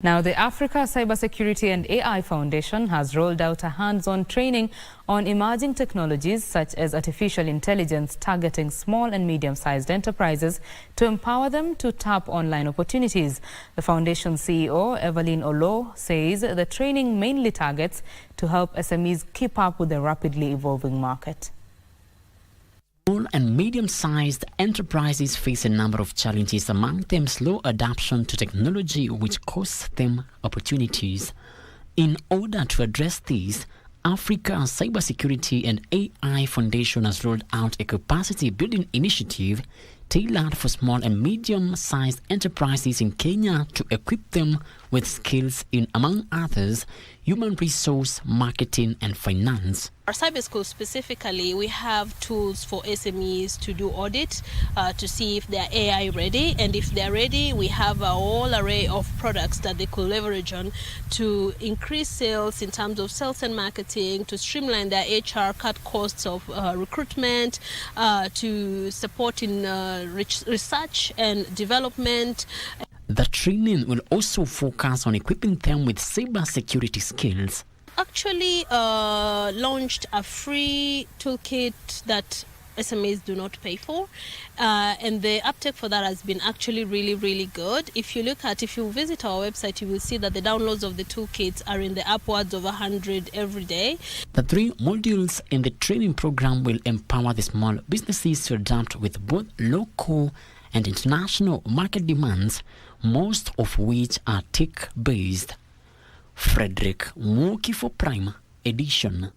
Now, the Africa Cybersecurity and AI Foundation has rolled out a hands-on training on emerging technologies such as artificial intelligence targeting small and medium-sized enterprises to empower them to tap online opportunities. The foundation CEO, Evalyn Oloo, says the training mainly targets to help SMEs keep up with the rapidly evolving market. Small and medium-sized enterprises face a number of challenges, among them slow adoption to technology, which costs them opportunities. In order to address these, Africa Cybersecurity and AI Foundation has rolled out a capacity-building initiative tailored for small and medium-sized enterprises in Kenya to equip them with skills in, among others, human resource, marketing, and finance. Our cyber school specifically, we have tools for SMEs to do audit to see if they're AI ready, and if they're ready, we have a whole array of products that they could leverage on to increase sales in terms of sales and marketing, to streamline their HR, cut costs of recruitment, to support in research and development. The training will also focus on equipping them with cybersecurity skills. Actually launched a free toolkit that SMEs do not pay for, and the uptake for that has been actually really good. If you visit our website, you will see that the downloads of the toolkits are in the upwards of 100 every day. The 3 modules in the training program will empower the small businesses to adapt with both local and international market demands, most of which are tech-based. Frederick Muki for Prime Edition.